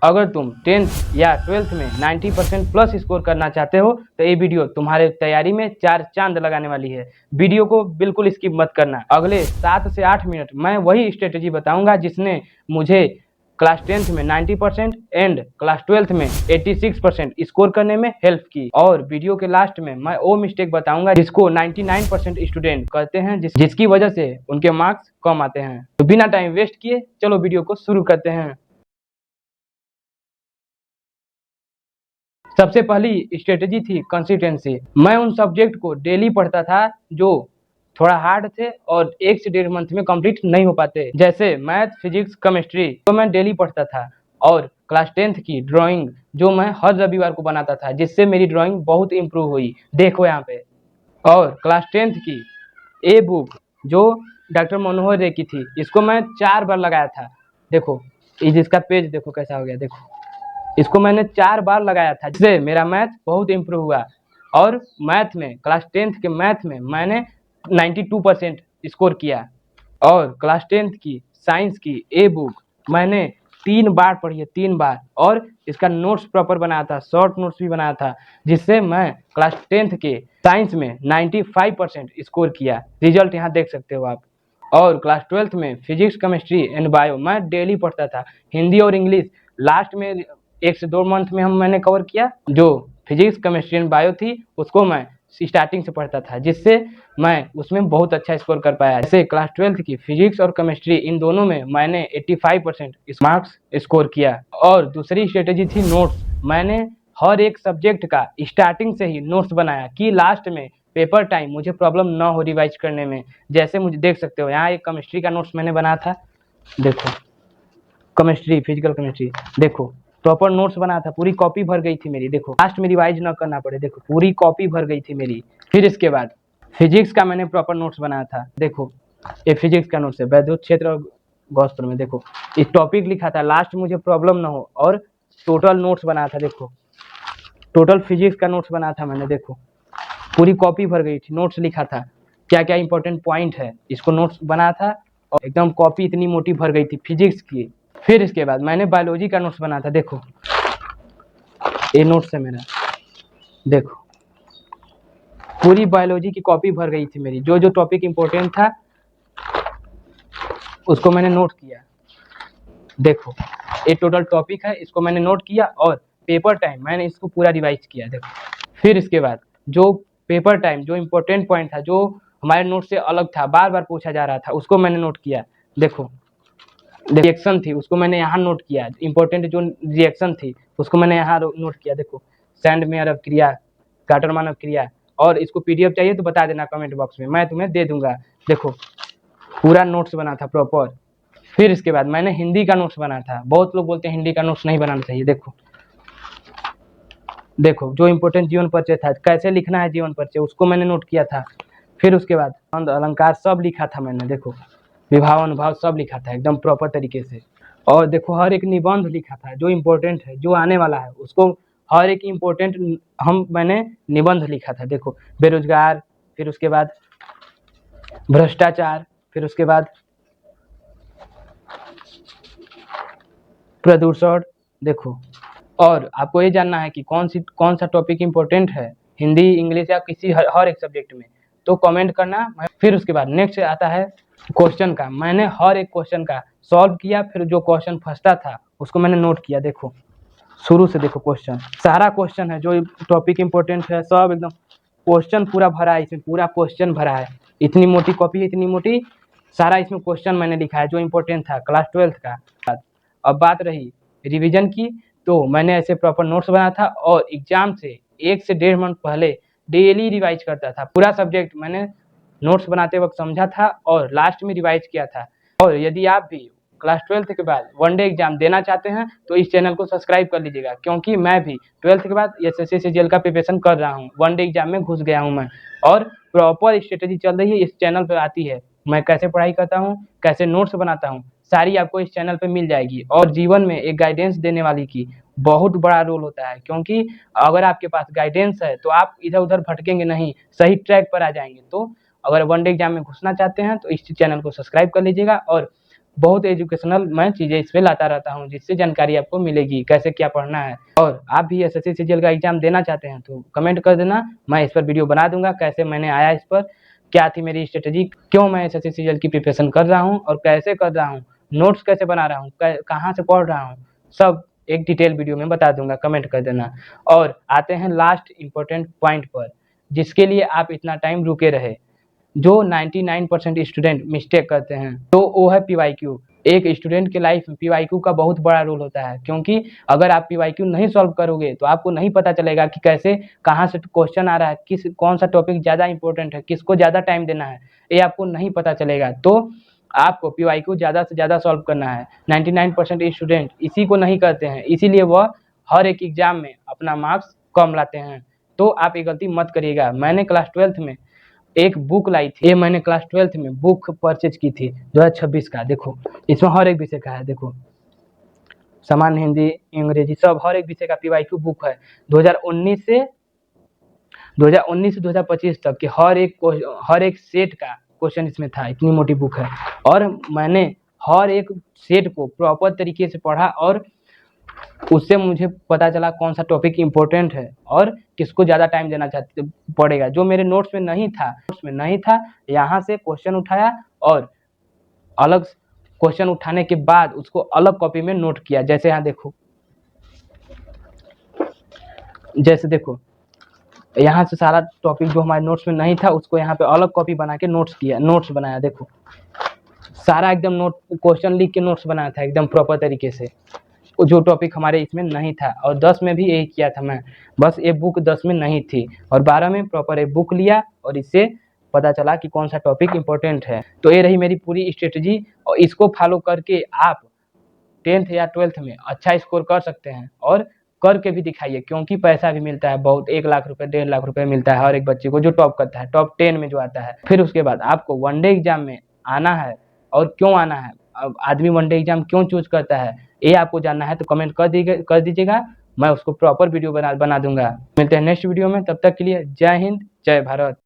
अगर तुम 10th या 12th में 90% प्लस स्कोर करना चाहते हो तो ये वीडियो तुम्हारे तैयारी में 4 चांद लगाने वाली है। वीडियो को बिल्कुल स्किप मत करना। अगले 7 से 8 मिनट मैं वही स्ट्रेटेजी बताऊंगा जिसने मुझे क्लास 10th में 90% एंड क्लास 12th में 86% स्कोर करने में हेल्प की। और वीडियो के लास्ट में मैं वो मिस्टेक बताऊंगा जिसको 99% स्टूडेंट करते हैं, जिसकी वजह से उनके मार्क्स कम आते हैं। तो बिना टाइम वेस्ट किए चलो वीडियो को शुरू करते हैं। सबसे पहली स्ट्रेटेजी थी कंसिस्टेंसी। मैं उन सब्जेक्ट को डेली पढ़ता था जो थोड़ा हार्ड थे और 1 से 1.5 मंथ में कंप्लीट नहीं हो पाते, जैसे मैथ, फिजिक्स, केमिस्ट्री तो मैं डेली पढ़ता था। और क्लास 10th की ड्राइंग जो मैं हर रविवार को बनाता था, जिससे मेरी ड्राइंग बहुत इंप्रूव हुई, देखो यहाँ पे। और क्लास 10th की ए बुक जो डॉक्टर मनोहर रे की थी, इसको मैं 4 बार लगाया था। देखो इसका पेज देखो कैसा हो गया, देखो इसको मैंने 4 बार लगाया था, जिससे मेरा मैथ बहुत इम्प्रूव हुआ। और मैथ में क्लास 10th के मैथ में मैंने 92% स्कोर किया। और क्लास 10th की साइंस की ए बुक मैंने 3 बार पढ़ी है, 3 बार। और इसका नोट्स प्रॉपर बनाया था, शॉर्ट नोट्स भी बनाया था, जिससे मैं क्लास 10th के साइंस में 95% स्कोर किया। रिजल्ट यहाँ देख सकते हो आप। और क्लास 12th में फिजिक्स, केमिस्ट्री एंड बायो मैं डेली पढ़ता था। हिंदी और इंग्लिश लास्ट में 1 से 2 मंथ में मैंने कवर किया। जो फिजिक्स, केमिस्ट्री एंड बायो थी उसको मैं स्टार्टिंग से पढ़ता था, जिससे मैं उसमें बहुत अच्छा स्कोर कर पाया। जैसे क्लास 12th की फिजिक्स और केमिस्ट्री इन दोनों में मैंने 85% मार्क्स स्कोर किया। और दूसरी स्ट्रेटेजी थी नोट्स। मैंने हर एक सब्जेक्ट का स्टार्टिंग से ही नोट्स बनाया कि लास्ट में पेपर टाइम मुझे प्रॉब्लम ना हो रिवाइज करने में। जैसे मुझे देख सकते हो यहाँ एक केमिस्ट्री का नोट्स मैंने बनाया था, देखो केमिस्ट्री, फिजिकल केमिस्ट्री, देखो प्रॉपर नोट्स बना था, पूरी कॉपी भर गई थी मेरी। देखो लास्ट में रिवाइज ना करना पड़े, देखो पूरी कॉपी भर गई थी मेरी। फिर इसके बाद फिजिक्स का मैंने प्रॉपर नोट्स बनाया था। देखो ये फिजिक्स का नोट्स है, वैद्युत क्षेत्र और गौस्त्र में। देखो इस टॉपिक लिखा था, लास्ट मुझे प्रॉब्लम ना हो। और टोटल नोट्स बनाया था, देखो टोटल फिजिक्स का नोट्स बनाया था मैंने। देखो पूरी कॉपी भर गई थी, नोट्स लिखा था क्या क्या इंपॉर्टेंट पॉइंट है, इसको नोट्स बनाया था। और एकदम कॉपी इतनी मोटी भर गई थी फिजिक्स की। फिर इसके बाद मैंने बायोलॉजी का नोट्स बनाया था। देखो ये नोट्स है मेरा, देखो पूरी बायोलॉजी की कॉपी भर गई थी मेरी। जो जो टॉपिक इंपॉर्टेंट था उसको मैंने नोट किया। देखो ये टोटल टॉपिक है, इसको मैंने नोट किया। और पेपर टाइम मैंने इसको पूरा रिवाइज किया, देखो। फिर इसके बाद जो पेपर टाइम जो इम्पोर्टेंट पॉइंट था, जो हमारे नोट से अलग था, बार बार पूछा जा रहा था, उसको मैंने नोट किया। देखो रिएक्शन थी उसको मैंने यहाँ नोट किया, इंपॉर्टेंट जो रिएक्शन थी उसको मैंने यहाँ नोट किया। देखो सैंडमेयर अपक्रिया, गाटरमान अपक्रिया। और इसको पीडीएफ चाहिए तो बता देना कमेंट बॉक्स में, मैं तुम्हें दे दूंगा। देखो पूरा नोट्स बना था प्रॉपर। फिर इसके बाद मैंने हिंदी का नोट्स बना था। बहुत लोग बोलते हैं हिंदी का नोट्स नहीं बनाना चाहिए। देखो देखो जो इम्पोर्टेंट जीवन परिचय था, कैसे लिखना है जीवन परिचय, उसको मैंने नोट किया था। फिर उसके बाद अलंकार सब लिखा था मैंने। देखो विभाव अनुभाव सब लिखा था एकदम प्रॉपर तरीके से। और देखो हर एक निबंध लिखा था जो इम्पोर्टेंट है, जो आने वाला है उसको हर एक इम्पोर्टेंट मैंने निबंध लिखा था। देखो बेरोजगार, फिर उसके बाद भ्रष्टाचार, फिर उसके बाद प्रदूषण। देखो और आपको ये जानना है कि कौन सा टॉपिक इम्पोर्टेंट है हिंदी, इंग्लिश या किसी हर एक सब्जेक्ट में, तो कमेंट करना। फिर उसके बाद नेक्स्ट आता है क्वेश्चन का। मैंने हर एक क्वेश्चन का सॉल्व किया, फिर जो क्वेश्चन फंसता था उसको मैंने नोट किया। देखो शुरू से देखो क्वेश्चन, सारा क्वेश्चन है जो टॉपिक इम्पोर्टेंट है, सब एकदम क्वेश्चन पूरा भरा है, इसमें पूरा क्वेश्चन भरा है। इतनी मोटी कॉपी है, इतनी मोटी, सारा इसमें क्वेश्चन मैंने लिखा है जो इम्पोर्टेंट था क्लास 12th का। अब बात रही रिवीजन की, तो मैंने ऐसे प्रॉपर नोट्स बनाया था। और एग्जाम से 1 से 1.5 मंथ पहले डेली रिवाइज करता था। पूरा सब्जेक्ट मैंने नोट्स बनाते वक्त समझा था और लास्ट में रिवाइज किया था। और यदि आप भी क्लास 12th के बाद वनडे एग्जाम देना चाहते हैं तो इस चैनल को सब्सक्राइब कर लीजिएगा, क्योंकि मैं भी 12th के बाद एसएससी सीजीएल का प्रिपरेशन कर रहा हूँ। वनडे एग्जाम में घुस गया हूँ मैं, और प्रॉपर स्ट्रेटेजी चल रही है, इस चैनल पर आती है। मैं कैसे पढ़ाई करता हूँ, कैसे नोट्स बनाता हूँ, सारी आपको इस चैनल पे मिल जाएगी। और जीवन में एक गाइडेंस देने वाली की बहुत बड़ा रोल होता है, क्योंकि अगर आपके पास गाइडेंस है तो आप इधर उधर भटकेंगे नहीं, सही ट्रैक पर आ जाएंगे। तो अगर वनडे एग्जाम में घुसना चाहते हैं तो इस चैनल को सब्सक्राइब कर लीजिएगा। और बहुत एजुकेशनल मैं चीज़ें इस पे लाता रहता हूँ, जिससे जानकारी आपको मिलेगी कैसे क्या पढ़ना है। और आप भी एसएससी सीजीएल का एग्जाम देना चाहते हैं तो कमेंट कर देना, मैं इस पर वीडियो बना दूंगा कैसे मैंने आया इस पर, क्या थी मेरी स्ट्रेटेजी, क्यों मैं एसएससी सीजीएल की प्रिपरेशन कर रहा हूँ और कैसे कर रहा हूँ, नोट्स कैसे बना रहा हूँ, कहाँ से पढ़ रहा हूँ, सब एक डिटेल वीडियो में बता दूंगा, कमेंट कर देना। और आते हैं लास्ट इम्पोर्टेंट पॉइंट पर, जिसके लिए आप इतना टाइम रुके रहे, जो 99% स्टूडेंट मिस्टेक करते हैं, तो वो है पीवाईक्यू। एक स्टूडेंट के लाइफ में पीवाईक्यू का बहुत बड़ा रोल होता है, क्योंकि अगर आप पीवाईक्यू नहीं सॉल्व करोगे तो आपको नहीं पता चलेगा कि कैसे कहाँ से क्वेश्चन आ रहा है, कौन सा टॉपिक ज़्यादा इंपॉर्टेंट है, किसको ज़्यादा टाइम देना है, ये आपको नहीं पता चलेगा। तो आपको पीवाईक्यू ज़्यादा से ज़्यादा सॉल्व करना है। 99% स्टूडेंट इसी को नहीं करते हैं, इसीलिए वह हर एक एग्जाम में अपना मार्क्स कम लाते हैं। तो आप ये गलती मत करिएगा। मैंने क्लास 12th में एक बुक लाई थी, ये मैंने क्लास 12th में बुक परचेज की थी 2026 का। देखो इसमें हर एक विषय का है, देखो सामान्य हिंदी, अंग्रेजी, सब हर एक विषय का पीवाईक्यू बुक है। 2019 से 2025 तक के हर एक सेट का क्वेश्चन इसमें था, इतनी मोटी बुक है। और मैंने हर एक सेट को प्रॉपर तरीके से पढ़ा और उससे मुझे पता चला कौन सा टॉपिक इम्पोर्टेंट है और किसको ज़्यादा टाइम देना चाहते पड़ेगा। जो मेरे नोट्स में नहीं था, यहाँ से क्वेश्चन उठाया और अलग क्वेश्चन उठाने के बाद उसको अलग कॉपी में नोट किया। जैसे यहाँ देखो, जैसे देखो यहाँ से सारा टॉपिक जो हमारे नोट्स में नहीं था उसको यहाँ पे अलग कॉपी बना के नोट्स बनाया। देखो सारा एकदम नोट क्वेश्चन लिख के नोट्स बनाया था एकदम प्रॉपर तरीके से, जो टॉपिक हमारे इसमें नहीं था। और 10 में भी यही किया था मैं, बस ये बुक 10 में नहीं थी और 12 में प्रॉपर एक बुक लिया और इससे पता चला कि कौन सा टॉपिक इंपॉर्टेंट है। तो ये रही मेरी पूरी स्ट्रेटजी और इसको फॉलो करके आप 10th या 12th में अच्छा स्कोर कर सकते हैं और करके भी दिखाइए, क्योंकि पैसा भी मिलता है बहुत, 1 लाख रुपए 1.5 लाख रुपए मिलता है हर एक बच्चे को जो टॉप करता है, टॉप 10 में जो आता है। फिर उसके बाद आपको वनडे एग्जाम में आना है और क्यों आना है, अब आदमी वनडे एग्जाम क्यों चूज करता है ये आपको जानना है तो कमेंट कर दीजिएगा, मैं उसको प्रॉपर वीडियो बना दूंगा। मिलते हैं नेक्स्ट वीडियो में, तब तक के लिए जय हिंद जय भारत।